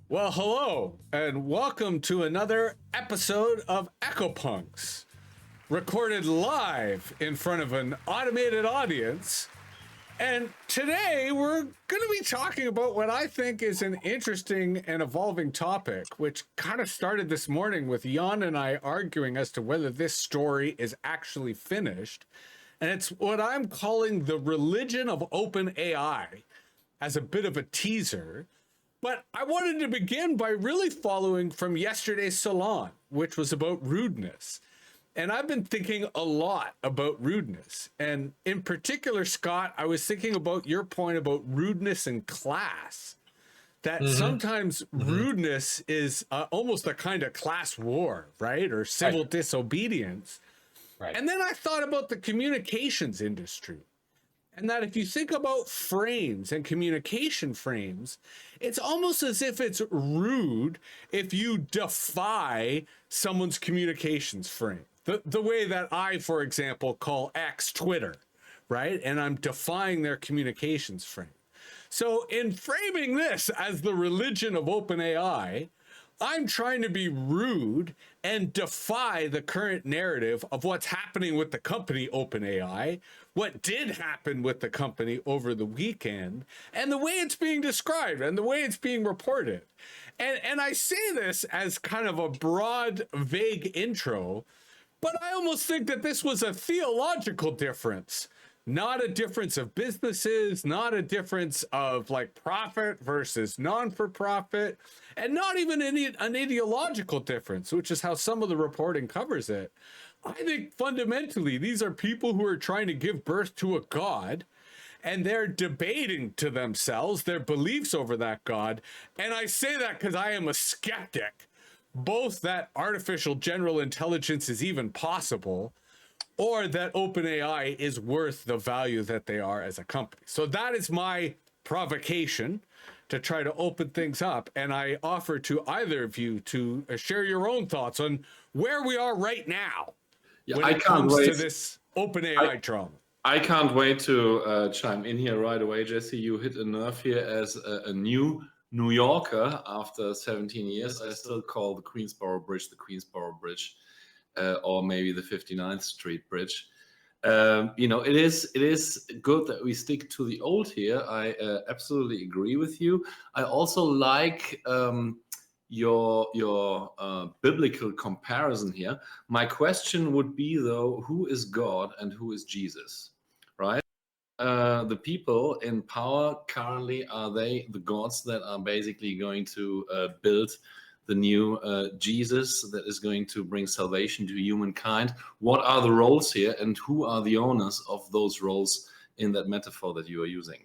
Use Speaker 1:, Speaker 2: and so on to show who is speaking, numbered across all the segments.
Speaker 1: Well, hello, and welcome to another episode of Echo Punks, recorded live in front of an automated audience. And today we're going to be talking about what I think is an interesting and evolving topic, which kind of started this morning with Jan and I arguing as to whether this story is actually finished. And it's what I'm calling the religion of OpenAI as a bit of a teaser. But I wanted to begin by really following from yesterday's salon, which was about rudeness. And I've been thinking a lot about rudeness. And in particular, Scott, I was thinking about your point about rudeness in class, that sometimes rudeness is almost a kind of class war, right? Or civil disobedience.
Speaker 2: Right.
Speaker 1: And then I thought about the communications industry. And that if you think about frames and communication frames, it's almost as if it's rude if you defy someone's communications frame. The way that I, for example, call X Twitter, right? And I'm defying their communications frame. So in framing this as the religion of OpenAI, I'm trying to be rude and defy the current narrative of what's happening with the company OpenAI, what did happen with the company over the weekend, and the way it's being described and the way it's being reported. And I say this as kind of a broad, vague intro, but I almost think that this was a theological difference, not a difference of businesses, not a difference of like profit versus non-for-profit, and not even an ideological difference, which is how some of the reporting covers it. I think fundamentally, these are people who are trying to give birth to a God, and they're debating to themselves their beliefs over that God. And I say that because I am a skeptic, both that artificial general intelligence is even possible, or that OpenAI is worth the value that they are as a company. So that is my provocation to try to open things up. And I offer to either of you to share your own thoughts on where we are right now when it comes to this OpenAI drama.
Speaker 3: I can't wait to chime in here right away, Jesse. You hit a nerve here as a new New Yorker after 17 years. I still call the Queensboro Bridge, or maybe the 59th Street Bridge. It is good that we stick to the old here. I absolutely agree with you. I also like your biblical comparison here. My question would be, though, who is God and who is Jesus, right? The people in power currently, are they the gods that are basically going to build the new Jesus that is going to bring salvation to humankind? What are the roles here, and who are the owners of those roles in that metaphor that you are using?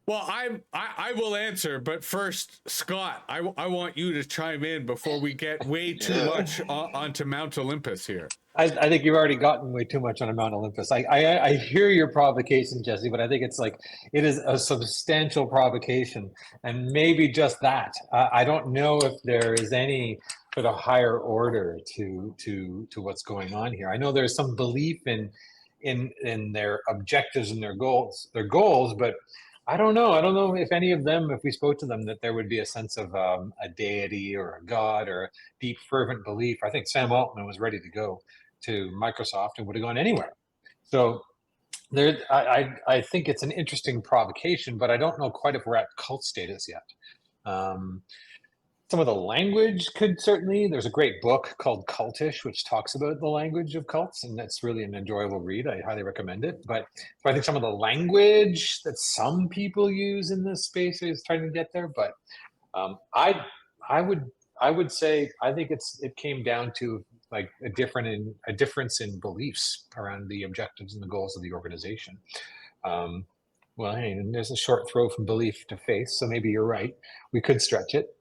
Speaker 1: Well, I will answer, but first, Scott, I want you to chime in before we get way too much onto Mount Olympus here.
Speaker 2: I think you've already gotten way too much on Mount Olympus. I hear your provocation, Jesse, but I think it is a substantial provocation, and maybe just that. I don't know if there is any sort of higher order to what's going on here. I know there's some belief in their objectives and their goals, but I don't know. I don't know if any of them, if we spoke to them, that there would be a sense of a deity or a God or a deep, fervent belief. I think Sam Altman was ready to go to Microsoft and would have gone anywhere. So I think it's an interesting provocation, but I don't know quite if we're at cult status yet. Some of the language could certainly, there's a great book called Cultish, which talks about the language of cults, and that's really an enjoyable read. I highly recommend it. But I think some of the language that some people use in this space is trying to get there. But I would say I think it came down to like a difference in beliefs around the objectives and the goals of the organization. Well, hey, there's a short throw from belief to faith, so maybe you're right. We could stretch it.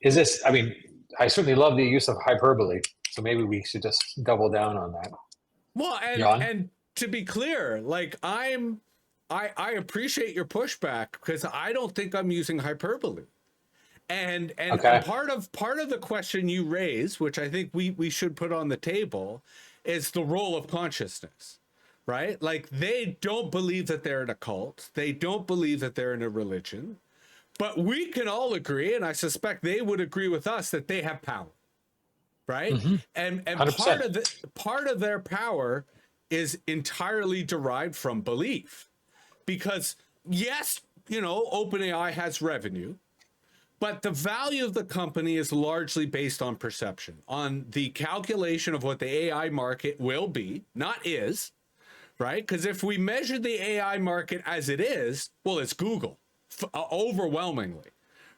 Speaker 2: Is this, I mean, I certainly love the use of hyperbole, so maybe we should just double down on that.
Speaker 1: Well, and to be clear, like I appreciate your pushback because I don't think I'm using hyperbole. And
Speaker 2: Okay.
Speaker 1: part of the question you raise, which I think we should put on the table, is the role of consciousness. right? Like they don't believe that they're in a cult. They don't believe that they're in a religion. But we can all agree, and I suspect they would agree with us, that they have power, right?
Speaker 2: Mm-hmm.
Speaker 1: And
Speaker 2: 100%.
Speaker 1: part of their power is entirely derived from belief. Because yes, you know, OpenAI has revenue, but the value of the company is largely based on perception, on the calculation of what the AI market will be, not is, right? Because if we measure the AI market as it is, well, it's Google, overwhelmingly,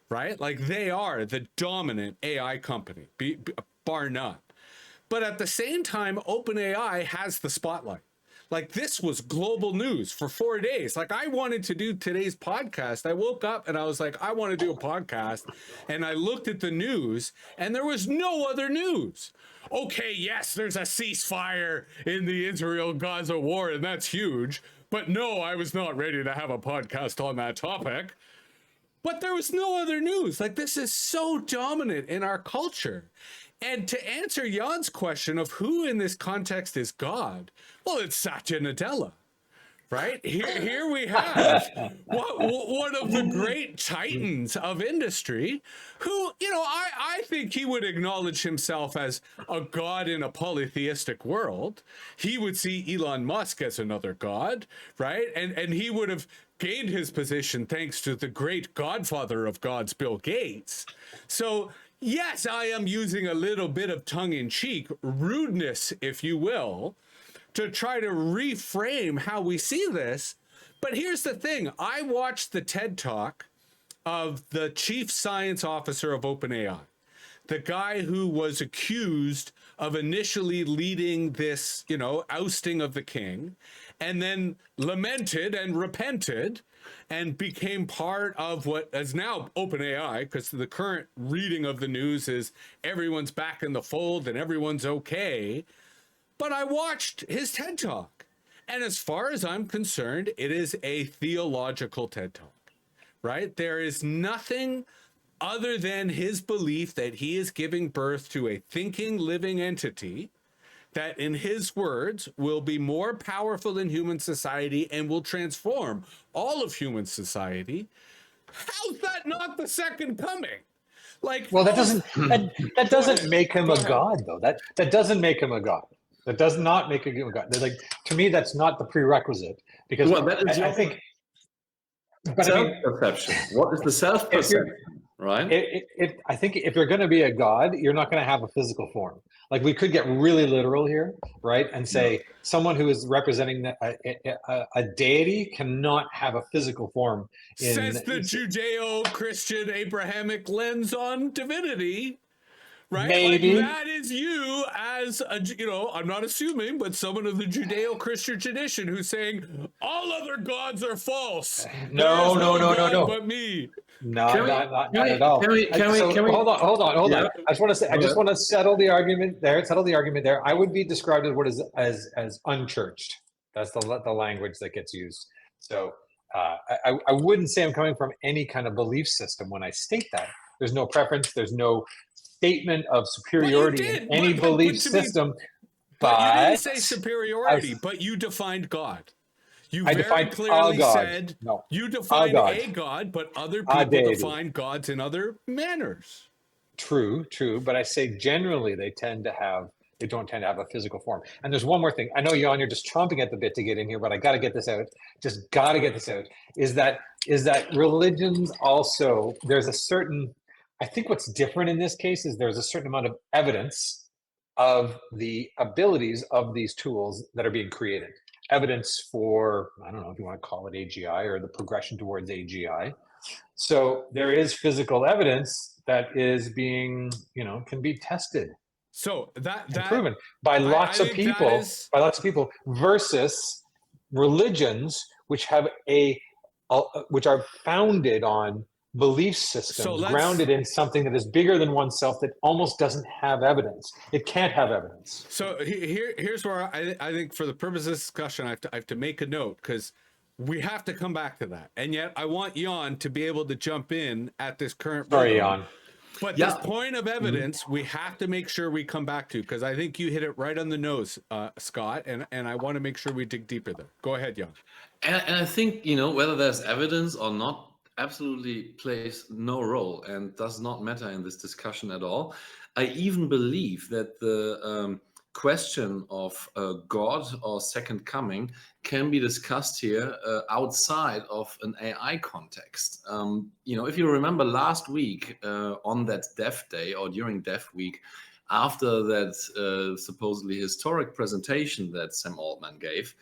Speaker 1: right? Like they are the dominant AI company, bar none. But at the same time, OpenAI has the spotlight. Like this was global news for 4 days. Like I wanted to do today's podcast. I woke up and I was like, I want to do a podcast. And I looked at the news and there was no other news. Okay, yes, there's a ceasefire in the Israel-Gaza war and that's huge. But no, I was not ready to have a podcast on that topic. But there was no other news. Like this is so dominant in our culture. And to answer Jan's question of who in this context is God, well, it's Satya Nadella, right? Here we have one of the great titans of industry who, you know, I think he would acknowledge himself as a god in a polytheistic world. He would see Elon Musk as another god, right? And he would have gained his position thanks to the great godfather of gods, Bill Gates. So yes, I am using a little bit of tongue-in-cheek rudeness, if you will, to try to reframe how we see this. But here's the thing. I watched the TED Talk of the chief science officer of OpenAI, the guy who was accused of initially leading this, you know, ousting of the king, and then lamented and repented and became part of what is now OpenAI, because the current reading of the news is everyone's back in the fold and everyone's okay. But I watched his TED Talk, and as far as I'm concerned, it is a theological TED Talk, right? There is nothing other than his belief that he is giving birth to a thinking, living entity that, in his words, will be more powerful than human society and will transform all of human society. How's that not the second coming? Like,
Speaker 2: Well, that doesn't make him a god, though. That doesn't make him a god. That does not make him a god. Like, to me, that's not the prerequisite, because
Speaker 3: Well, that is
Speaker 2: I think. But
Speaker 3: self-perception. What is the self-perception, right?
Speaker 2: I think if you're going to be a god, you're not going to have a physical form. Like, we could get really literal here, right? And say someone who is representing a deity cannot have a physical form.
Speaker 1: Says the Judeo-Christian Abrahamic lens on divinity. Right?
Speaker 2: Maybe.
Speaker 1: Like that is you as a, you know, I'm not assuming, but someone of the Judeo-Christian tradition who's saying all other gods are false.
Speaker 2: No.
Speaker 1: But me.
Speaker 2: Not at all.
Speaker 3: Can we
Speaker 2: hold on.
Speaker 3: Yeah.
Speaker 2: I just want to settle the argument there. I would be described as unchurched. That's the language that gets used. So I wouldn't say I'm coming from any kind of belief system when I state that. There's no preference. There's no statement of superiority in any belief system.
Speaker 1: But you didn't say superiority, but you defined God. You very clearly said you defined a God, but other people define gods in other manners.
Speaker 2: True, but I say generally they don't tend to have a physical form. And there's one more thing. I know, Jan, you're just chomping at the bit to get in here, but I got to get this out. Just got to get this out. Is that religions also, there's a certain, I think what's different in this case is there's a certain amount of evidence of the abilities of these tools that are being created. Evidence for, I don't know if you want to call it AGI or the progression towards AGI. So there is physical evidence that is being, can be tested.
Speaker 1: So that
Speaker 2: proven by lots of people, versus religions which have which are founded on belief systems grounded in something that is bigger than oneself, that almost doesn't have evidence. It can't have evidence.
Speaker 1: So here's where I think, for the purpose of this discussion, I have to make a note, because we have to come back to that. And yet I want Jan to be able to jump in at this current.
Speaker 2: Sorry, Jan.
Speaker 1: But
Speaker 3: Yeah.
Speaker 1: this point of evidence, we have to make sure we come back to, because I think you hit it right on the nose, Scott, and I want to make sure we dig deeper there. Go ahead, Jan.
Speaker 3: And I think, whether there's evidence or not absolutely plays no role and does not matter in this discussion at all. I even believe that the question of God or second coming can be discussed here outside of an AI context. If you remember last week on that Dev Day or during Dev Week, after that supposedly historic presentation that Sam Altman gave,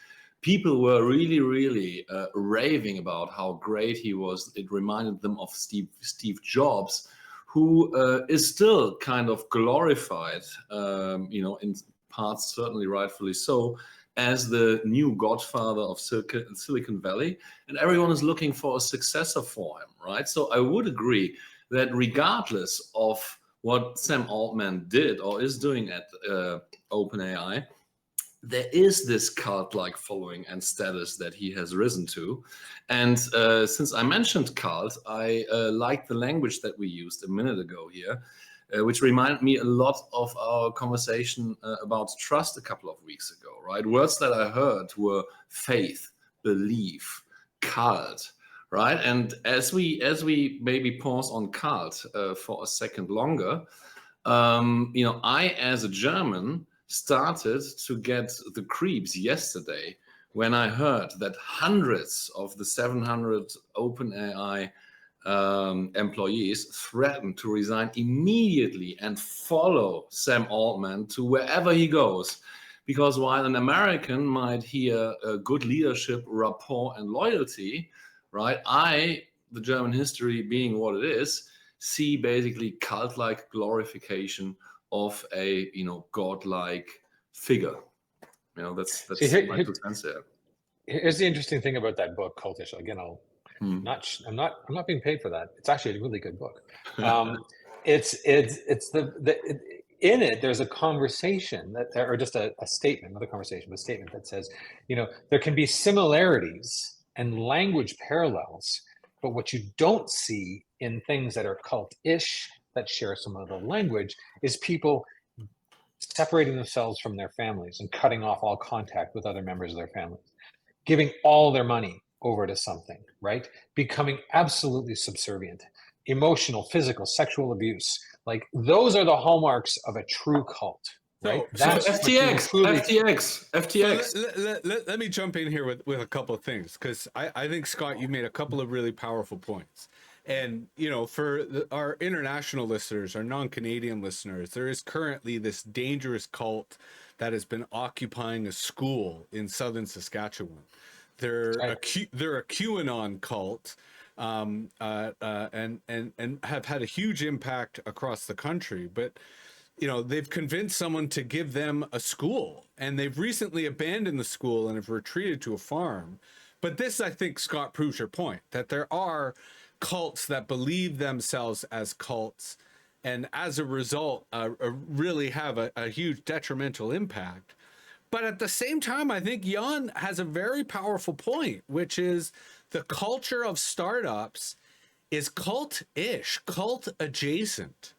Speaker 3: people were really, really raving about how great he was. It reminded them of Steve Jobs, who is still kind of glorified, in parts certainly rightfully so, as the new godfather of Silicon Valley. And everyone is looking for a successor for him, right? So I would agree that regardless of what Sam Altman did or is doing at OpenAI, there is this cult-like following and status that he has risen to. And since I mentioned cult, I like the language that we used a minute ago here, which reminded me a lot of our conversation about trust a couple of weeks ago, right? Words that I heard were faith, belief, cult, right? And as we maybe pause on cult for a second longer, I, as a German, started to get the creeps yesterday when I heard that hundreds of the 700 OpenAI employees threatened to resign immediately and follow Sam Altman to wherever he goes. Because while an American might hear good leadership, rapport, and loyalty, right, the German history being what it is, see basically cult-like glorification of a godlike figure. That's my 2 cents there.
Speaker 2: Here's the interesting thing about that book, Cultish. Again, I'm not being paid for that. It's actually a really good book. It's in it. There's a conversation or just a statement, not a conversation, but a statement that says, there can be similarities and language parallels, but what you don't see in things that are cult-ish that share some of the language is people separating themselves from their families and cutting off all contact with other members of their families, giving all their money over to something, right? Becoming absolutely subservient, emotional, physical, sexual abuse. Like those are the hallmarks of a true cult, right?
Speaker 3: So FTX.
Speaker 1: Let me jump in here with a couple of things, because I think, Scott, you made a couple of really powerful points. And, for our international listeners, our non-Canadian listeners, there is currently this dangerous cult that has been occupying a school in southern Saskatchewan. They're a QAnon cult, and have had a huge impact across the country. But, they've convinced someone to give them a school, and they've recently abandoned the school and have retreated to a farm. But this, I think, Scott, proves your point, that there are cults that believe themselves as cults, and as a result really have a huge detrimental impact. But at the same time, I think Jan has a very powerful point, which is the culture of startups is cult-ish, cult adjacent.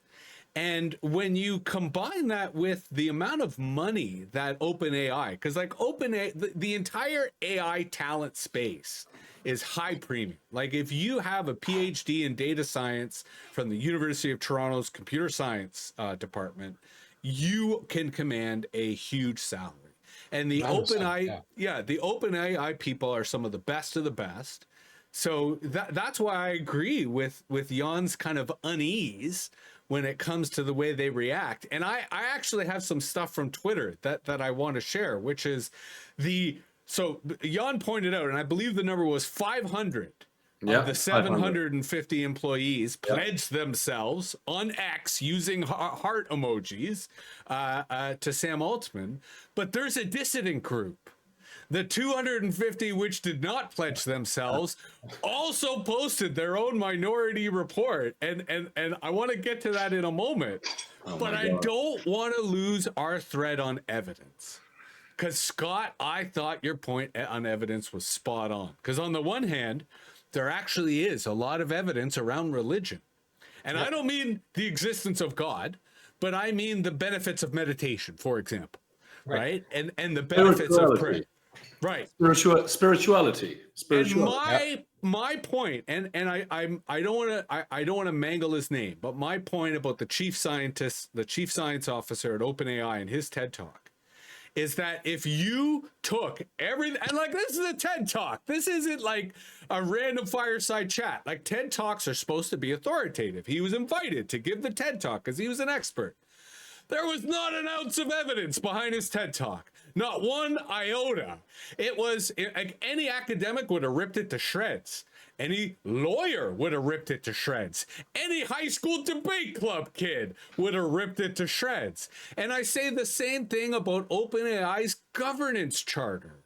Speaker 1: And when you combine that with the amount of money that OpenAI, because like OpenAI, the entire AI talent space is high premium. Like if you have a PhD in data science from the University of Toronto's computer science department, you can command a huge salary. And the OpenAI people are some of the best of the best. So that's why I agree with Jan's kind of unease when it comes to the way they react. And I actually have some stuff from Twitter that I want to share, which is so Jan pointed out, and I believe the number was 500 of the 750 employees pledged themselves on X using heart emojis to Sam Altman. But there's a dissident group. The 250 which did not pledge themselves also posted their own minority report. And I want to get to that in a moment. But I don't want to lose our thread on evidence. Because, Scott, I thought your point on evidence was spot on. Because on the one hand, there actually is a lot of evidence around religion. And I don't mean the existence of God, but I mean the benefits of meditation, for example, right? And the benefits of prayer. Right.
Speaker 3: Spirituality.
Speaker 1: And my point, and I don't want to mangle his name, but my point about the chief scientist, the chief science officer at OpenAI and his TED Talk is that if you took everything, and like this is a TED Talk, this isn't like a random fireside chat. Like TED Talks are supposed to be authoritative. He was invited to give the TED Talk because he was an expert. There was not an ounce of evidence behind his TED Talk. Not one iota. It was, any academic would have ripped it to shreds. Any lawyer would have ripped it to shreds. Any high school debate club kid would have ripped it to shreds. And I say the same thing about OpenAI's governance charter,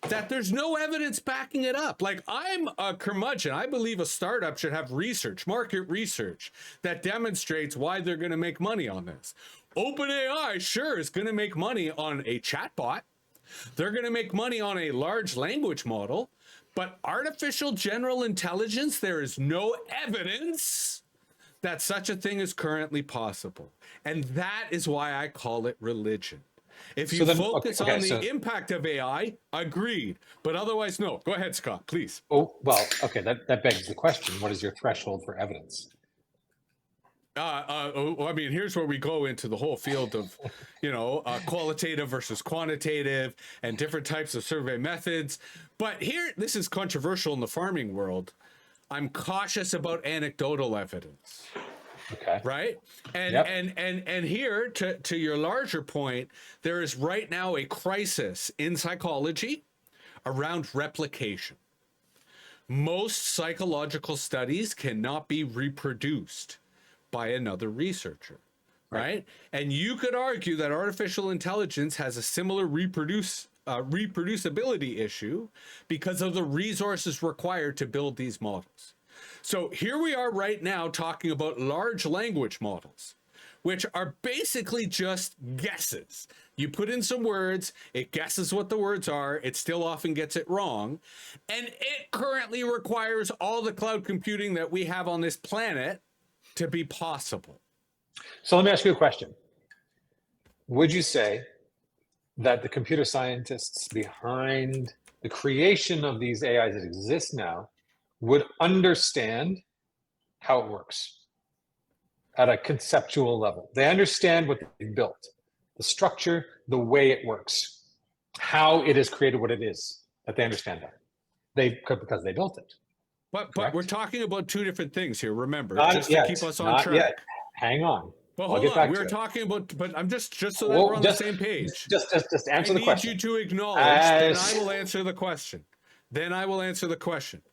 Speaker 1: that there's no evidence backing it up. Like, I'm a curmudgeon. I believe a startup should have research, market research, that demonstrates why they're going to make money on this. OpenAI sure is going to make money on a chatbot. They're going to make money on a large language model, but artificial general intelligence, there is no evidence that such a thing is currently possible. And that is why I call it religion. If you focus on the impact of AI, agreed. But otherwise, no. Go ahead, Scott, please.
Speaker 2: Oh, well, okay, that begs the question. What is your threshold for evidence?
Speaker 1: I mean, here's where we go into the whole field of, qualitative versus quantitative and different types of survey methods. But here, this is controversial in the farming world. I'm cautious about anecdotal evidence.
Speaker 2: Okay.
Speaker 1: Right. And here, to your larger point, there is right now a crisis in psychology around replication. Most psychological studies cannot be reproduced by another researcher, right? And you could argue that artificial intelligence has a similar reproducibility issue because of the resources required to build these models. So here we are right now talking about large language models, which are basically just guesses. You put in some words, it guesses what the words are, it still often gets it wrong, and it currently requires all the cloud computing that we have on this planet to be possible.
Speaker 2: So let me ask you a question. Would you say that the computer scientists behind the creation of these AIs that exist now would understand how it works at a conceptual level? They understand what they built, the structure, the way it works, how it has created what it is, that they understand that. Because they built it.
Speaker 1: But we're talking about two different things here. Remember,
Speaker 2: not
Speaker 1: just
Speaker 2: yet,
Speaker 1: to keep us on
Speaker 2: not
Speaker 1: track.
Speaker 2: Yet. Hang on.
Speaker 1: But hold on. We're talking about. But I'm just so that we're on the same page.
Speaker 2: Just answer the question.
Speaker 1: I need you to acknowledge. Then I will answer the question.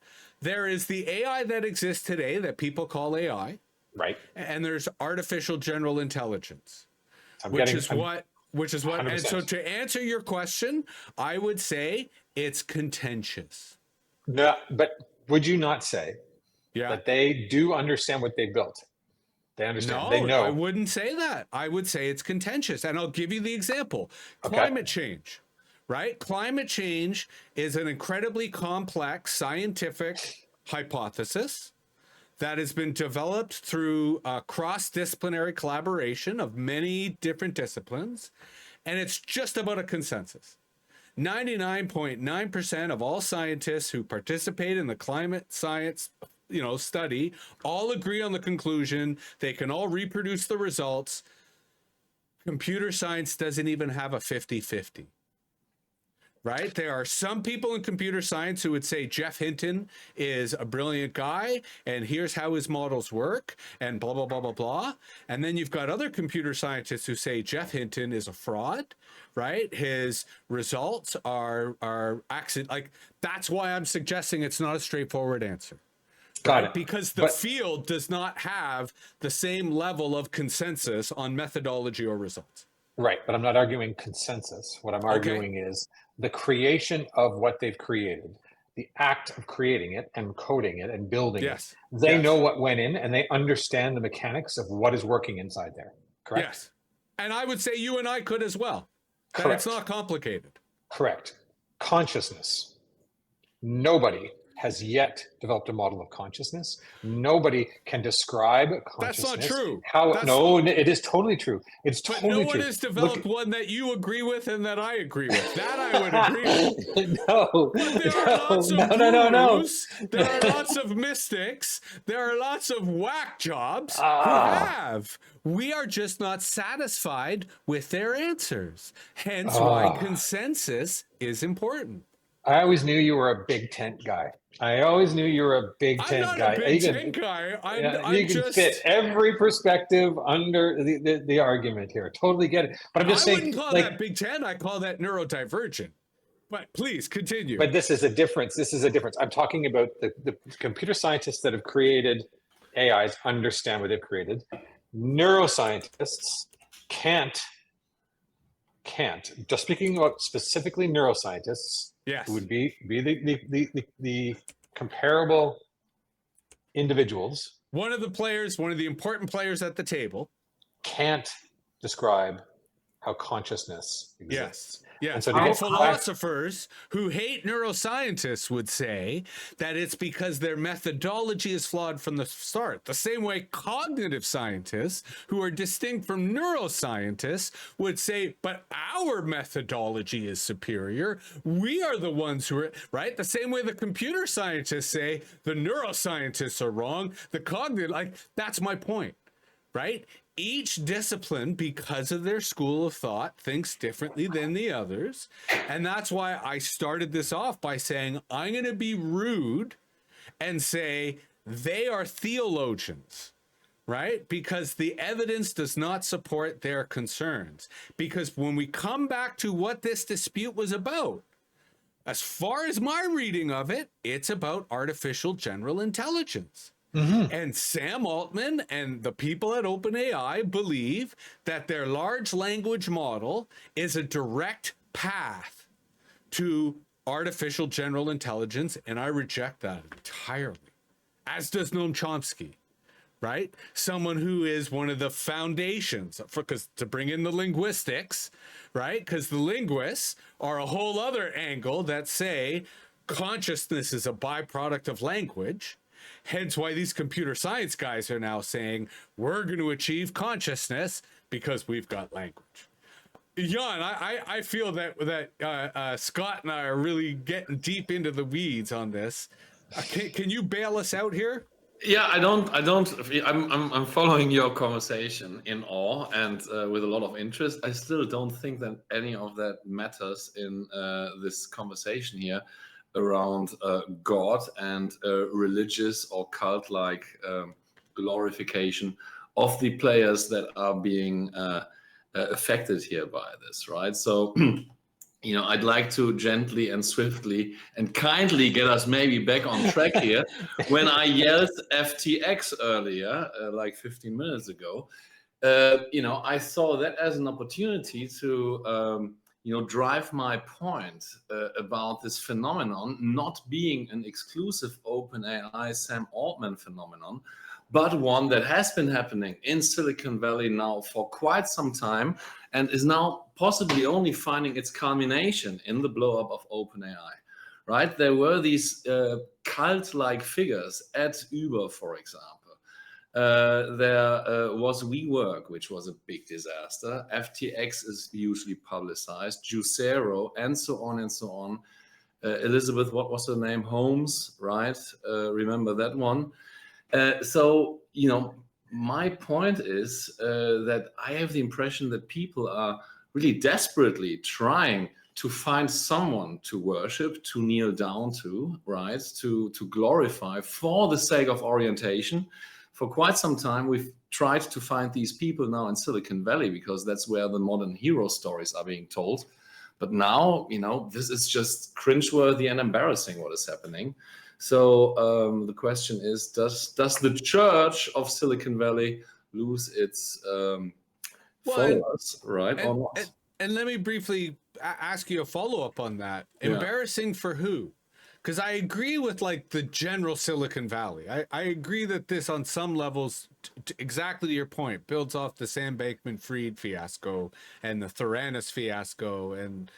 Speaker 1: There is the AI that exists today that people call AI.
Speaker 2: Right.
Speaker 1: And there's artificial general intelligence, which is what. 100%. And so to answer your question, I would say it's contentious.
Speaker 2: No, but would you not say that they do understand what they built? They understand.
Speaker 1: No,
Speaker 2: they know.
Speaker 1: I wouldn't say that. I would say it's contentious. And I'll give you the example. Climate change, right? Climate change is an incredibly complex scientific hypothesis that has been developed through cross-disciplinary collaboration of many different disciplines. And it's just about a consensus. 99.9% of all scientists who participate in the climate science, study all agree on the conclusion. They can all reproduce the results. Computer science doesn't even have a 50-50. Right? There are some people in computer science who would say Jeff Hinton is a brilliant guy and here's how his models work and blah, blah, blah, blah, blah. And then you've got other computer scientists who say Jeff Hinton is a fraud, right? His results are accident. Like, that's why I'm suggesting it's not a straightforward answer.
Speaker 2: Got it.
Speaker 1: Because the field does not have the same level of consensus on methodology or results.
Speaker 2: Right, but I'm not arguing consensus. What I'm arguing is the creation of what they've created, the act of creating it and coding it and building it. They know what went in and they understand the mechanics of what is working inside there. Correct?
Speaker 1: Yes. And I would say you and I could as well. That it's not complicated.
Speaker 2: Correct. Consciousness. Nobody has yet developed a model of consciousness. Nobody can describe
Speaker 1: That's
Speaker 2: consciousness.
Speaker 1: not true.
Speaker 2: No, it is totally true. It's
Speaker 1: But
Speaker 2: totally
Speaker 1: no one
Speaker 2: true.
Speaker 1: has developed one that you agree with and that I agree with. That I would agree with.
Speaker 2: No,
Speaker 1: But there are lots of
Speaker 2: no.
Speaker 1: gurus, there are lots of mystics, there are lots of whack jobs who
Speaker 2: Ah.
Speaker 1: have. We are just not satisfied with their answers. Hence why consensus is important.
Speaker 2: I always knew you were a big tent guy. I always knew you were a big
Speaker 1: I'm
Speaker 2: tent
Speaker 1: not
Speaker 2: guy.
Speaker 1: a big tent guy. I'm
Speaker 2: You can
Speaker 1: just
Speaker 2: fit every perspective under the argument here. Totally get it. But I'm just
Speaker 1: I
Speaker 2: saying,
Speaker 1: wouldn't call
Speaker 2: like,
Speaker 1: that big tent. I call that neurodivergent. But please continue.
Speaker 2: but this is a difference. This is a difference. I'm talking about the computer scientists that have created AIs understand what they've created. Neuroscientists can't, just speaking about specifically neuroscientists,
Speaker 1: Yes.
Speaker 2: who would be the comparable individuals,
Speaker 1: One of the important players at the table.
Speaker 2: can't describe how consciousness exists.
Speaker 1: Yes.
Speaker 2: And so
Speaker 1: And
Speaker 2: to get
Speaker 1: philosophers who hate neuroscientists would say that it's because their methodology is flawed from the start. The same way cognitive scientists, who are distinct from neuroscientists, would say, but our methodology is superior. We are the ones who are, right? The same way the computer scientists say the neuroscientists are wrong. The cognitive, like, that's my point, right? Each discipline, because of their school of thought, thinks differently than the others. And that's why I started this off by saying, I'm going to be rude and say they are theologians, right? Because the evidence does not support their concerns. Because when we come back to what this dispute was about, as far as my reading of it, it's about artificial general intelligence. And Sam Altman and the people at OpenAI believe that their large language model is a direct path to artificial general intelligence, and I reject that entirely, as does Noam Chomsky, right? Someone who is one of the foundations because to bring in the linguistics, right? Because the linguists are a whole other angle that say consciousness is a byproduct of language. Hence why these computer science guys are now saying we're going to achieve consciousness because we've got language. Jan, I feel that Scott and I are really getting deep into the weeds on this. Can you bail us out here?
Speaker 3: Yeah, I'm following your conversation in awe and with a lot of interest. I still don't think that any of that matters in this conversation here around God and religious or cult-like glorification of the players that are being affected here by this, right? So, I'd like to gently and swiftly and kindly get us maybe back on track here. When I yelled FTX earlier, like 15 minutes ago, I saw that as an opportunity to drive my point about this phenomenon not being an exclusive OpenAI Sam Altman phenomenon, but one that has been happening in Silicon Valley now for quite some time and is now possibly only finding its culmination in the blow-up of OpenAI, right? There were these cult-like figures at Uber, for example. There was WeWork, which was a big disaster. FTX is usually publicized, Juicero, and so on and so on. Elizabeth, what was her name? Holmes, right? Remember that one? So, my point is that I have the impression that people are really desperately trying to find someone to worship, to kneel down to, right? To glorify for the sake of orientation. For quite some time, we've tried to find these people now in Silicon Valley because that's where the modern hero stories are being told. But now, this is just cringeworthy and embarrassing what is happening. So the question is, does the Church of Silicon Valley lose its followers, right, or not?
Speaker 1: And let me briefly ask you a follow-up on that.
Speaker 3: Yeah.
Speaker 1: Embarrassing for who? Because I agree with like the general Silicon Valley. I agree that this on some levels, exactly to your point, builds off the Sam Bankman-Fried fiasco and the Theranos fiasco and,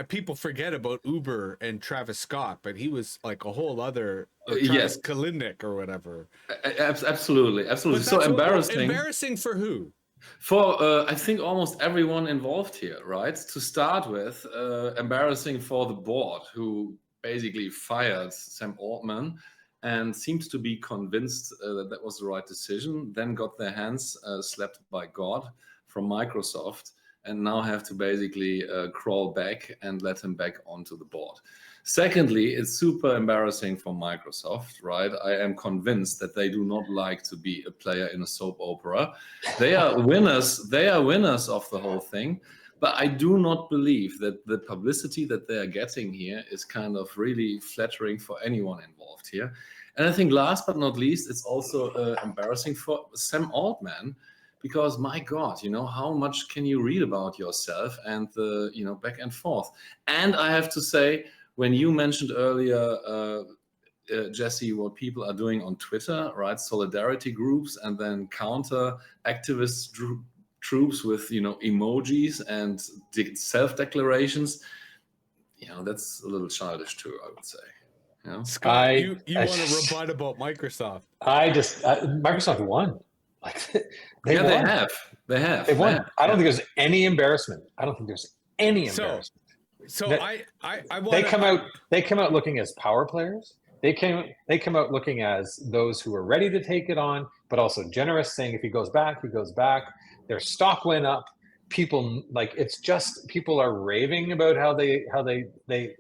Speaker 1: people forget about Uber and Travis Scott, but he was like a whole other, or
Speaker 3: Yes.
Speaker 1: Travis Kalinick or whatever.
Speaker 3: Absolutely, absolutely.
Speaker 1: But
Speaker 3: So
Speaker 1: that's
Speaker 3: embarrassing.
Speaker 1: Embarrassing for who?
Speaker 3: For I think almost everyone involved here, right? To start with, embarrassing for the board, who basically fired Sam Altman and seems to be convinced that that was the right decision, then got their hands slapped by God from Microsoft, and now have to basically crawl back and let him back onto the board. Secondly, it's super embarrassing for Microsoft, right? I am convinced that they do not like to be a player in a soap opera. They are winners. They are winners of the whole thing. But I do not believe that the publicity that they are getting here is kind of really flattering for anyone involved here. And I think last but not least, it's also embarrassing for Sam Altman, because my God, how much can you read about yourself and the, back and forth? And I have to say, when you mentioned earlier, Jesse, what people are doing on Twitter, right? Solidarity groups and then counter activist troops with, emojis and self-declarations. That's a little childish too, I would say.
Speaker 1: Scott, you want to rebut about Microsoft?
Speaker 2: Microsoft won. Like
Speaker 3: they have.
Speaker 2: They won. I don't think there's any embarrassment. embarrassment.
Speaker 1: So I
Speaker 2: they come out looking as power players. They come out looking as those who are ready to take it on, but also generous, saying if he goes back, he goes back. Their stock went up. People people are raving about how they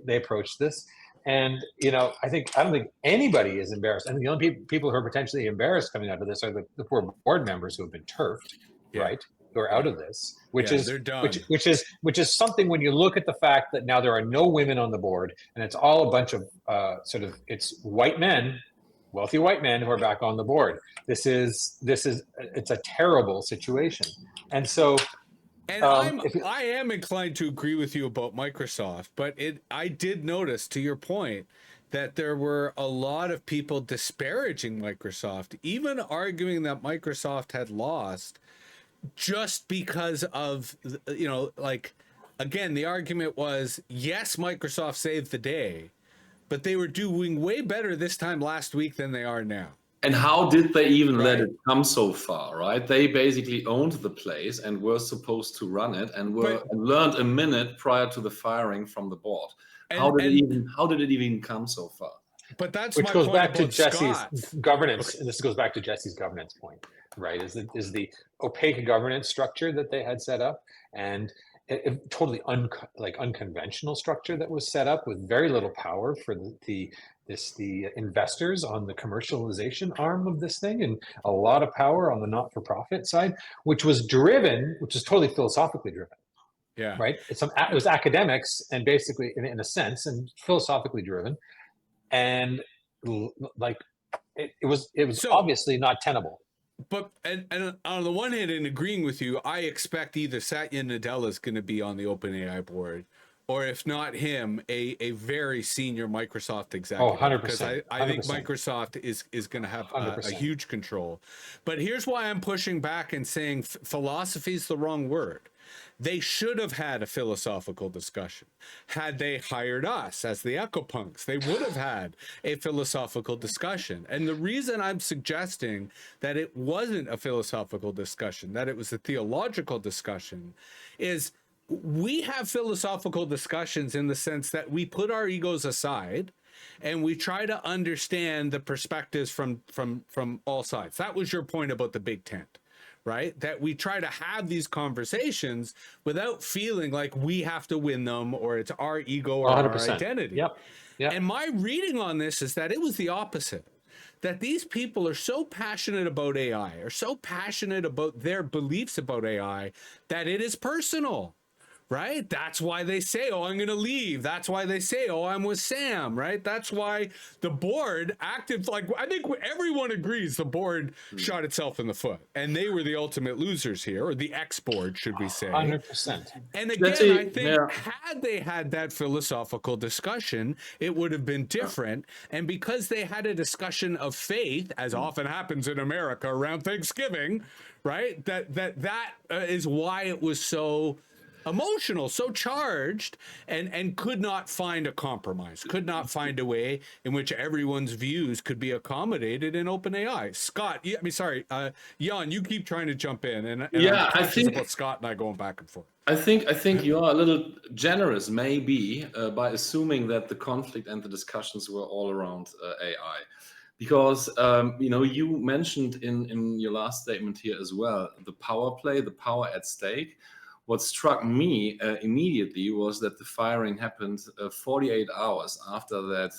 Speaker 2: approach this. And I don't think anybody is embarrassed. And the only people who are potentially embarrassed coming out of this are the poor board members who have been turfed, right? Who are out of this, which is something when you look at the fact that now there are no women on the board, and it's all a bunch of it's white men, wealthy white men who are back on the board. It's a terrible situation, and so.
Speaker 1: And I am inclined to agree with you about Microsoft, but I did notice, to your point, that there were a lot of people disparaging Microsoft, even arguing that Microsoft had lost just because of, again, the argument was, yes, Microsoft saved the day, but they were doing way better this time last week than they are now.
Speaker 3: And how did they even let it come so far, right? They basically owned the place and were supposed to run it and learned a minute prior to the firing from the board. How did it even come so far?
Speaker 1: But that's
Speaker 2: which goes back to Jesse's governance.
Speaker 1: Okay.
Speaker 2: And this goes back to Jesse's governance point, right? Is the opaque governance structure that they had set up, and a totally unconventional structure that was set up with very little power for the investors on the commercialization arm of this thing, and a lot of power on the not-for-profit side, which is totally philosophically driven.
Speaker 3: Yeah.
Speaker 2: Right. It was academics and basically in a sense and philosophically driven, and it was obviously not tenable.
Speaker 1: But and on the one hand, in agreeing with you, I expect either Satya Nadella is going to be on the OpenAI board, or if not him, a very senior Microsoft executive.
Speaker 2: 100%.
Speaker 1: Because I think Microsoft is going to have a huge control. But here's why I'm pushing back and saying philosophy is the wrong word. They should have had a philosophical discussion. Had they hired us as the Echo Punks, they would have had a philosophical discussion. And the reason I'm suggesting that it wasn't a philosophical discussion, that it was a theological discussion, is we have philosophical discussions in the sense that we put our egos aside and we try to understand the perspectives from all sides. That was your point about the big tent. Right? That we try to have these conversations without feeling like we have to win them or it's our ego or 100%. Our identity.
Speaker 2: Yep.
Speaker 1: And my reading on this is that it was the opposite. That these people are so passionate about AI, are so passionate about their beliefs about AI, that it is personal. Right? That's why they say, oh, I'm going to leave. That's why they say, oh, I'm with Sam. Right? That's why the board acted like, I think everyone agrees the board shot itself in the foot. And they were the ultimate losers here, or the X-board, should we say.
Speaker 2: 100%.
Speaker 1: And again, I think had they had that philosophical discussion, it would have been different. And because they had a discussion of faith, as often happens in America around Thanksgiving, right? That is why it was so emotional, so charged, and could not find a compromise, could not find a way in which everyone's views could be accommodated in OpenAI. Scott, Jan, you keep trying to jump in, and I'm
Speaker 3: Yeah,
Speaker 1: conscious about Scott and I going back and forth.
Speaker 3: I think you are a little generous, maybe, by assuming that the conflict and the discussions were all around AI, because you mentioned in your last statement here as well the power play, the power at stake. What struck me immediately was that the firing happened 48 hours after that.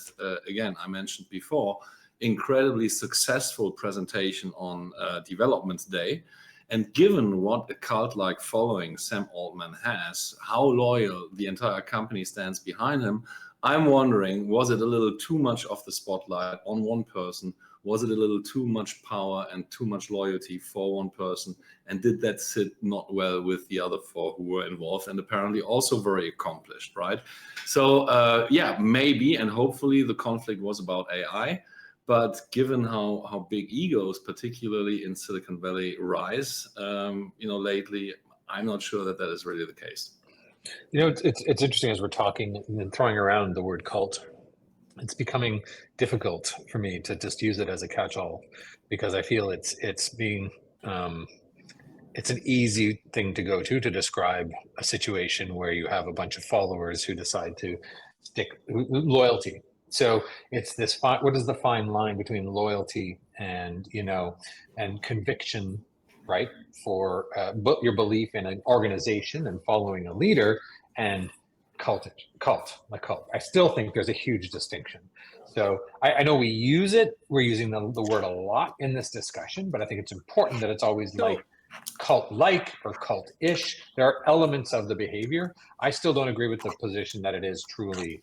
Speaker 3: Again, I mentioned before, incredibly successful presentation on Development Day. And given what a cult-like following Sam Altman has, how loyal the entire company stands behind him, I'm wondering, was it a little too much of the spotlight on one person? Was it a little too much power and too much loyalty for one person? And did that sit not well with the other four who were involved and apparently also very accomplished, right? So yeah, maybe and hopefully the conflict was about AI. But given how big egos, particularly in Silicon Valley, rise, lately, I'm not sure that is really the case.
Speaker 2: It's interesting as we're talking and throwing around the word cult. It's becoming difficult for me to just use it as a catch-all because I feel it's an easy thing to go to describe a situation where you have a bunch of followers who decide to stick loyalty. So it's this what is the fine line between loyalty and and conviction, right? For your belief in an organization and following a leader, and cult. I still think there's a huge distinction. So I know we use it. We're using the word a lot in this discussion, but I think it's important that it's always like cult-like or cult-ish. There are elements of the behavior. I still don't agree with the position that it is truly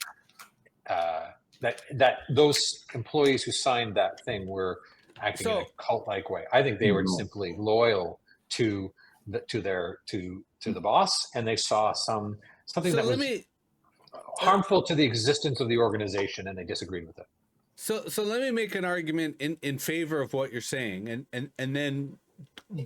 Speaker 2: that those employees who signed that thing were acting in a cult-like way. I think they were simply loyal to the boss, and they saw something that was harmful to the existence of the organization, and they disagreed with it.
Speaker 1: So let me make an argument in favor of what you're saying, and then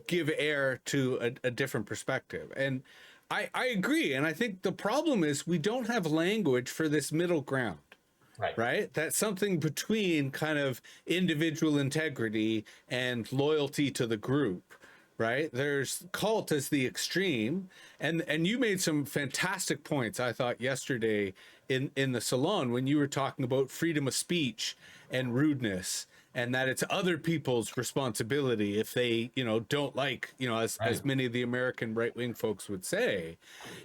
Speaker 1: give air to a different perspective. And I agree, and I think the problem is we don't have language for this middle ground. Right? That's something between kind of individual integrity and loyalty to the group, right? There's cult as the extreme, and you made some fantastic points, I thought, yesterday in the salon when you were talking about freedom of speech and rudeness, and that it's other people's responsibility if they, don't like, as many of the American right-wing folks would say.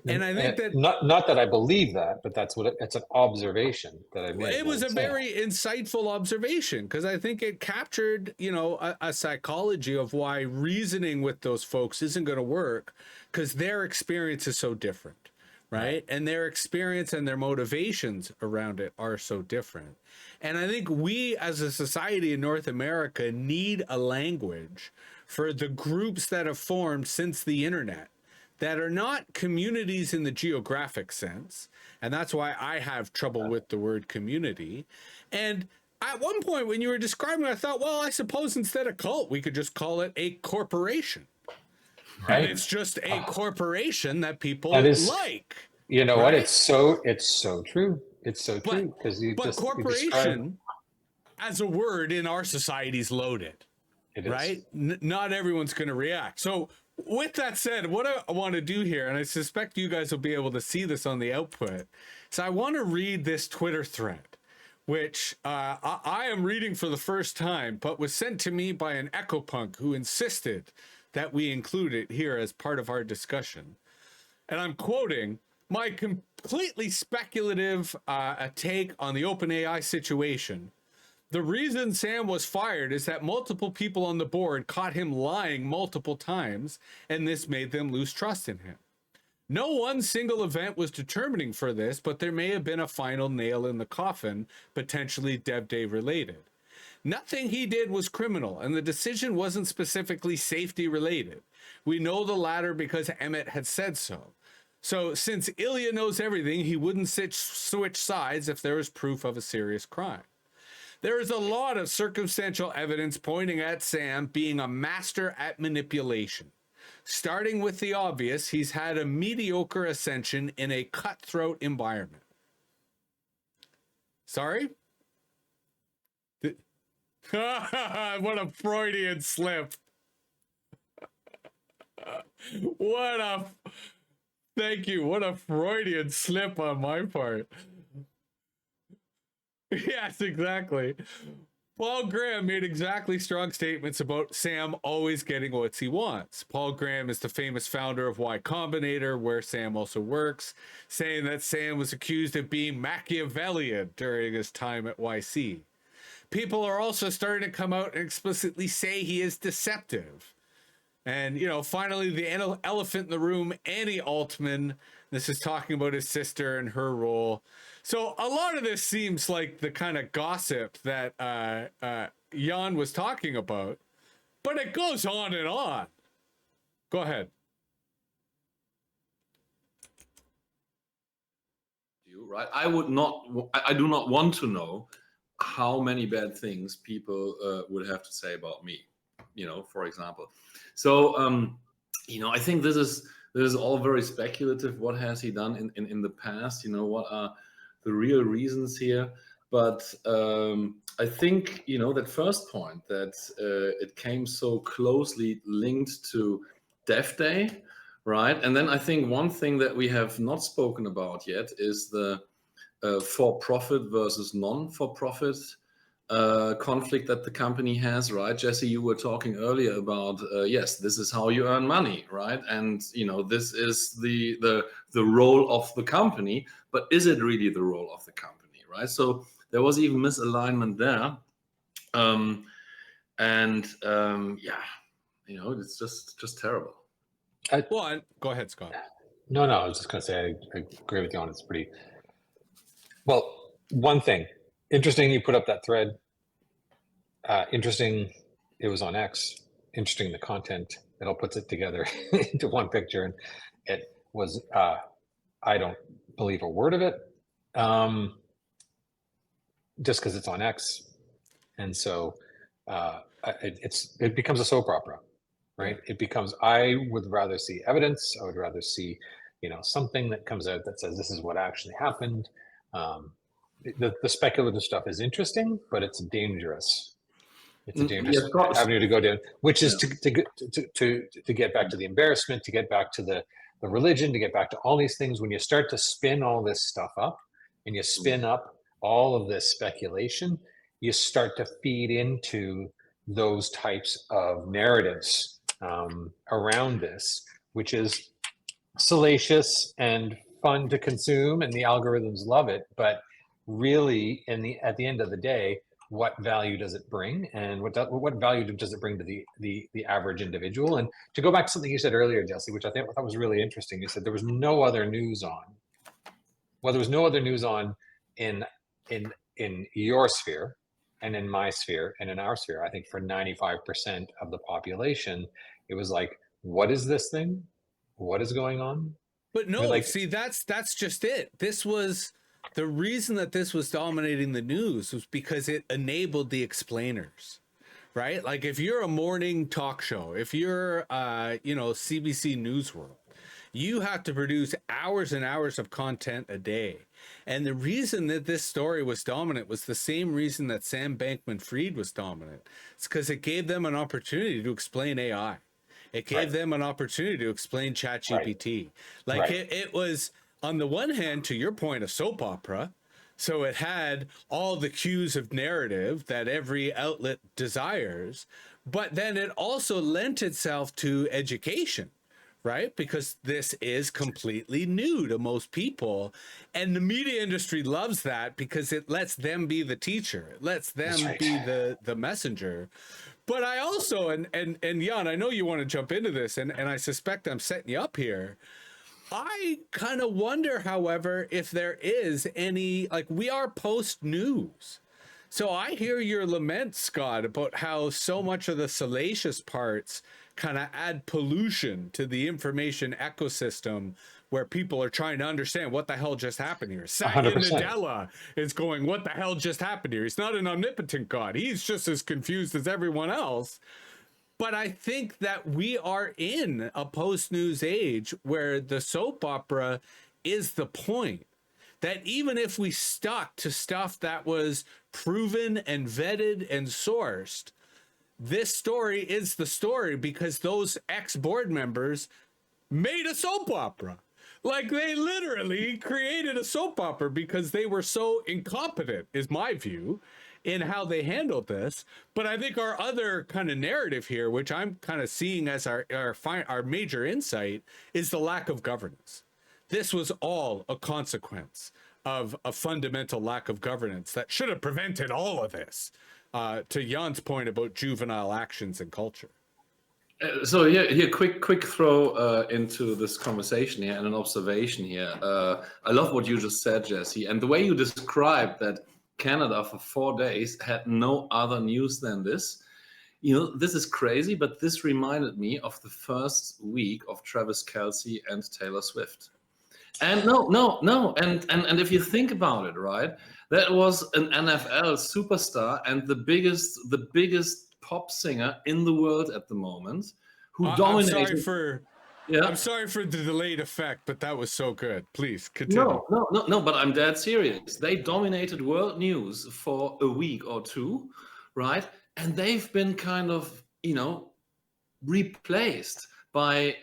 Speaker 1: And I think that
Speaker 2: not that I believe that, but it's an observation that I made.
Speaker 1: It was a very insightful observation because I think it captured, a psychology of why reasoning with those folks isn't going to work because their experience is so different. Right. And their experience and their motivations around it are so different. And I think we as a society in North America need a language for the groups that have formed since the internet that are not communities in the geographic sense. And that's why I have trouble with the word community. And at one point when you were describing it, I thought, well, I suppose instead of cult, we could just call it a corporation. Right. And it's just a corporation that people like.
Speaker 2: You know what? It's so true. It's so true because
Speaker 1: corporation as a word in our society is loaded. It is. Not everyone's going to react. So with that said, what I want to do here, and I suspect you guys will be able to see this on the output, so I want to read this Twitter thread, which I am reading for the first time, but was sent to me by an EchoPunk who insisted that we include it here as part of our discussion. And I'm quoting, "My completely speculative take on the OpenAI situation. The reason Sam was fired is that multiple people on the board caught him lying multiple times, and this made them lose trust in him. No one single event was determining for this, but there may have been a final nail in the coffin, potentially Dev Day related. Nothing he did was criminal, and the decision wasn't specifically safety related. We know the latter because Emmett had said so. So since Ilya knows everything, he wouldn't switch sides if there was proof of a serious crime. There is a lot of circumstantial evidence pointing at Sam being a master at manipulation. Starting with the obvious, he's had a mediocre ascension in a cutthroat environment. Sorry? What a Freudian slip. Thank you. What a Freudian slip on my part. Yes, exactly. Paul Graham made exactly strong statements about Sam always getting what he wants. Paul Graham is the famous founder of Y Combinator, where Sam also works, saying that Sam was accused of being Machiavellian during his time at YC. People are also starting to come out and explicitly say he is deceptive. And, you know, finally, the elephant in the room, Annie Altman. This is talking about his sister and her role. So a lot of this seems like the kind of gossip that Jan was talking about, but it goes on and on. Go ahead.
Speaker 3: Right? I do not want to know how many bad things people would have to say about me, you know, for example. So, you know, I think this is all very speculative. What has he done in the past? You know, what are the real reasons here? But I think, you know, that first point that it came so closely linked to Death Day, right? And then I think one thing that we have not spoken about yet is the for-profit versus non-for-profit conflict that the company has, right? Jesse, you were talking earlier about yes, this is how you earn money, right? And you know, this is the role of the company, but is it really the role of the company, right? So there was even misalignment there, yeah, you know, it's just terrible.
Speaker 1: Well, go ahead, Scott.
Speaker 2: No, I was just going to say I agree with you on it's pretty. Well, one thing interesting, you put up that thread. Interesting, it was on X. Interesting, the content. It all puts it together into one picture, and it was. I don't believe a word of it, just because it's on X, and so it becomes a soap opera, right? It becomes. I would rather see evidence. I would rather see, you know, something that comes out that says this is what actually happened. The speculative stuff is interesting, but it's dangerous. It's a dangerous avenue to go down, which is to get back to the embarrassment, to get back to the religion, to get back to all these things. When you start to spin all this stuff up and you spin up all of this speculation, you start to feed into those types of narratives around this, which is salacious and fun to consume, and the algorithms love it. But really, at the end of the day, what value does it bring, and what value does it bring to the average individual? And to go back to something you said earlier, Jesse, which I thought was really interesting, you said there was no other news on. Well, there was no other news on in your sphere and in my sphere and in our sphere. I think for 95% of the population, it was like, what is this thing? What is going on?
Speaker 1: But no,
Speaker 2: I mean, like,
Speaker 1: see, that's just it. This was the reason that this was dominating the news was because it enabled the explainers, right? Like if you're a morning talk show, if you're, you know, CBC News World, you have to produce hours and hours of content a day. And the reason that this story was dominant was the same reason that Sam Bankman-Fried was dominant. It's because it gave them an opportunity to explain AI. It gave them an opportunity to explain ChatGPT. Like it was, on the one hand, to your point, a soap opera. So it had all the cues of narrative that every outlet desires, but then it also lent itself to education, right? Because this is completely new to most people. And the media industry loves that because it lets them be the teacher. It lets them be the messenger. But I also, and Jan, I know you want to jump into this, and I suspect I'm setting you up here. I kind of wonder, however, if there is any, like, we are post-news. So I hear your lament, Scott, about how so much of the salacious parts kind of add pollution to the information ecosystem where people are trying to understand what the hell just happened here. Satya Nadella is going, what the hell just happened here? He's not an omnipotent God. He's just as confused as everyone else. But I think that we are in a post-news age where the soap opera is the point. That even if we stuck to stuff that was proven and vetted and sourced, this story is the story because those ex-board members made a soap opera. Like, they literally created a soap opera because they were so incompetent, is my view, in how they handled this. But I think our other kind of narrative here, which I'm kind of seeing as our major insight, is the lack of governance. This was all a consequence of a fundamental lack of governance that should have prevented all of this, to Jan's point about juvenile actions and culture.
Speaker 3: So here, quick throw into this conversation here and an observation here. I love what you just said, Jesse, and the way you described that Canada for 4 days had no other news than this. You know, this is crazy, but this reminded me of the first week of Travis Kelce and Taylor Swift. And no, and if you think about it, right, that was an NFL superstar and the biggest pop singer in the world at the moment, who dominated.
Speaker 1: I'm sorry for the delayed effect, but that was so good. Please continue.
Speaker 3: No, but I'm dead serious. They dominated world news for a week or two, right? And they've been kind of, replaced by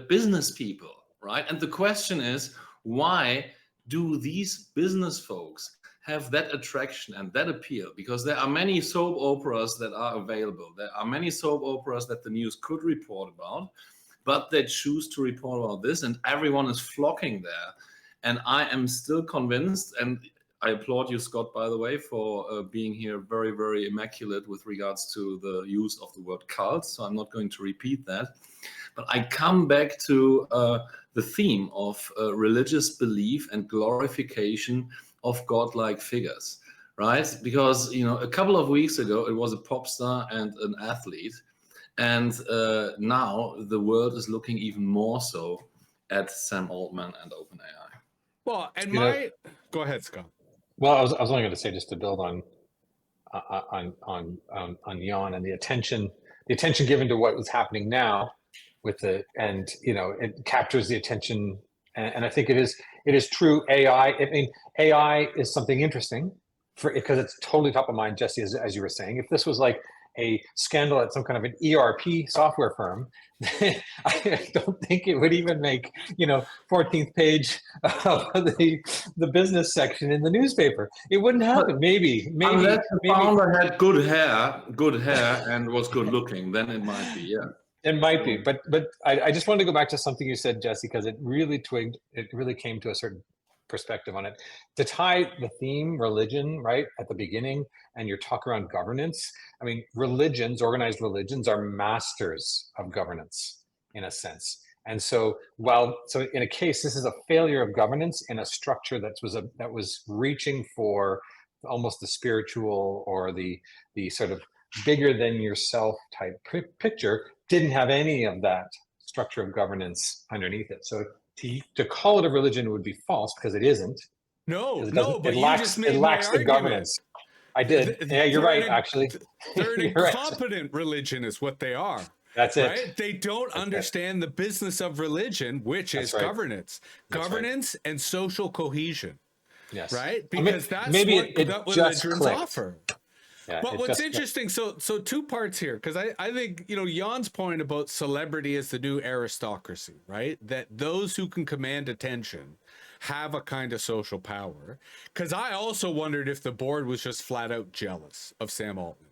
Speaker 3: business people, right? And the question is, why do these business folks have that attraction and that appeal? Because there are many soap operas that are available. There are many soap operas that the news could report about, but they choose to report about this, and everyone is flocking there. And I am still convinced, and I applaud you, Scott, by the way, for being here very, very immaculate with regards to the use of the word cult. So I'm not going to repeat that. But I come back to the theme of religious belief and glorification of godlike figures, right? Because, a couple of weeks ago, it was a pop star and an athlete. And now the world is looking even more so at Sam Altman and OpenAI.
Speaker 1: Well, and go ahead, Scott.
Speaker 2: Well, I was only going to say, just to build on Jan and the attention given to what was happening now with it captures the attention, and I think it is true. AI is something interesting because it's totally top of mind, Jesse, as you were saying. If this was like a scandal at some kind of an ERP software firm, I don't think it would even make 14th page of the business section in the newspaper. It wouldn't happen. Maybe
Speaker 3: unless the founder had good hair and was good looking, then it might be. Yeah,
Speaker 2: it might be. But I just wanted to go back to something you said, Jesse, because it really came to a certain perspective on it. To tie the theme religion right at the beginning, and your talk around governance, I mean, organized religions are masters of governance in a sense. And so in a case, this is a failure of governance in a structure that was reaching for almost the spiritual or the sort of bigger than yourself type picture, didn't have any of that structure of governance underneath it. So to call it a religion would be false, because it isn't.
Speaker 1: But
Speaker 2: it lacks the governance. I did. Yeah, you're right, actually.
Speaker 1: They're an incompetent religion is what they are.
Speaker 2: That's it.
Speaker 1: Right? They don't understand the business of religion, which is governance. Governance and social cohesion.
Speaker 2: Yes.
Speaker 1: Right? Because that's what religions offer. Yeah, but what's interesting, so 2 parts here, because I think, Jan's point about celebrity as the new aristocracy, right? That those who can command attention have a kind of social power. Because I also wondered if the board was just flat out jealous of Sam Altman,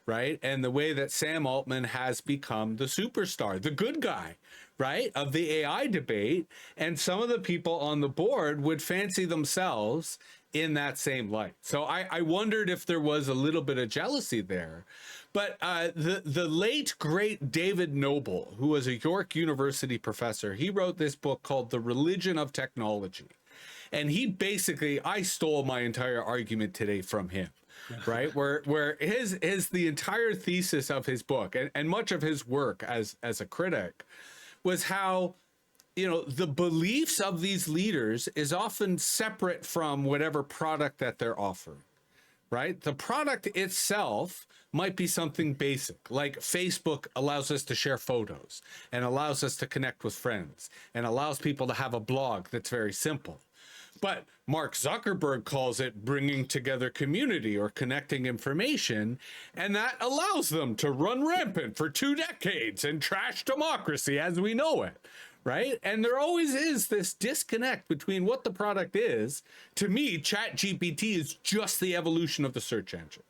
Speaker 1: right? And the way that Sam Altman has become the superstar, the good guy, right, of the AI debate. And some of the people on the board would fancy themselves in that same light. So I wondered if there was a little bit of jealousy there. But the late, great David Noble, who was a York University professor, he wrote this book called The Religion of Technology. And he basically, I stole my entire argument today from him, right? Where the entire thesis of his book and much of his work as a critic was how the beliefs of these leaders is often separate from whatever product that they're offering, right? The product itself might be something basic, like Facebook allows us to share photos and allows us to connect with friends and allows people to have a blog that's very simple. But Mark Zuckerberg calls it bringing together community or connecting information, and that allows them to run rampant for 2 decades and trash democracy as we know it, right? And there always is this disconnect between what the product is. To me, ChatGPT is just the evolution of the search engine,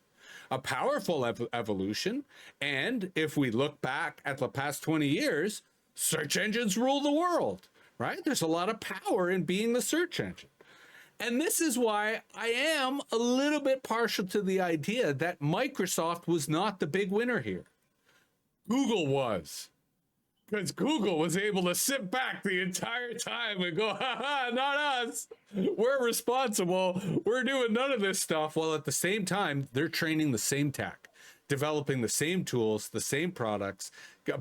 Speaker 1: a powerful evolution. And if we look back at the past 20 years, search engines rule the world, right? There's a lot of power in being the search engine. And this is why I am a little bit partial to the idea that Microsoft was not the big winner here. Google was. Because Google was able to sit back the entire time and go, ha, not us. We're responsible. We're doing none of this stuff. While at the same time, they're training the same tech, developing the same tools, the same products,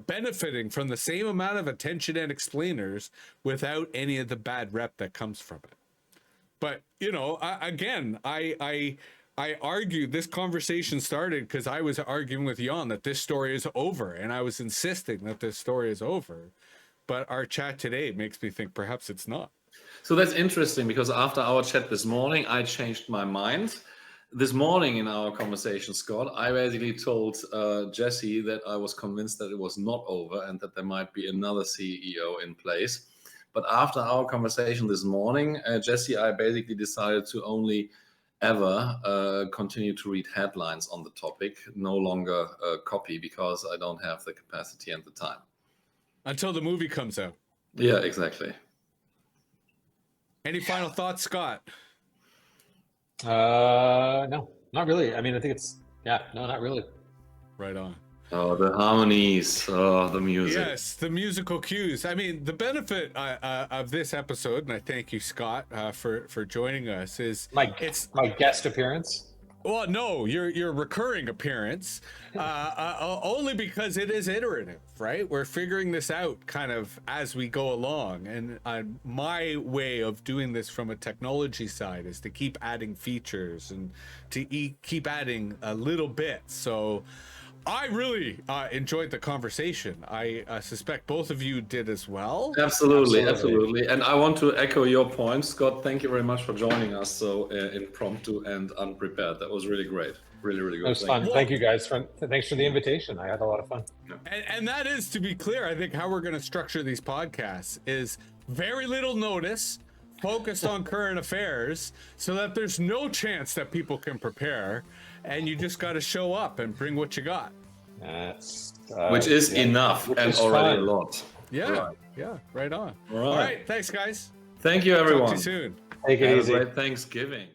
Speaker 1: benefiting from the same amount of attention and explainers without any of the bad rep that comes from it. But, you know, I argued, this conversation started because I was arguing with Jan that this story is over, and I was insisting that this story is over. But our chat today makes me think perhaps it's not.
Speaker 3: So that's interesting, because after our chat this morning, I changed my mind. This morning in our conversation, Scott, I basically told Jesse that I was convinced that it was not over and that there might be another CEO in place. But after our conversation this morning, Jesse, I basically decided to only ever continue to read headlines on the topic, no longer copy, because I don't have the capacity and the time.
Speaker 1: Until the movie comes out.
Speaker 3: Yeah, exactly.
Speaker 1: Any final thoughts, Scott?
Speaker 2: No, not really. I mean, I think it's, no, not really.
Speaker 1: Right on.
Speaker 3: Oh, the harmonies, oh, the music.
Speaker 1: Yes, the musical cues. I mean, the benefit of this episode, and I thank you, Scott, for joining us, is
Speaker 2: my guest appearance.
Speaker 1: Well, no, your recurring appearance, only because it is iterative, right? We're figuring this out kind of as we go along, and my way of doing this from a technology side is to keep adding features and to keep adding a little bit. So I really enjoyed the conversation. I suspect both of you did as well.
Speaker 3: Absolutely. And I want to echo your point, Scott. Thank you very much for joining us so impromptu and unprepared. That was really great. Really great.
Speaker 2: It was fun. Thank you guys. Thanks for the invitation. I had a lot of fun.
Speaker 1: And that is, to be clear, I think how we're going to structure these podcasts is very little notice, focused on current affairs, so that there's no chance that people can prepare. And you just got to show up and bring what you got.
Speaker 3: Which is enough and already a lot.
Speaker 1: Yeah, right on. All right, thanks, guys.
Speaker 3: Thank you, everyone.
Speaker 1: Talk to you soon.
Speaker 2: Take it easy.
Speaker 3: Have a great Thanksgiving.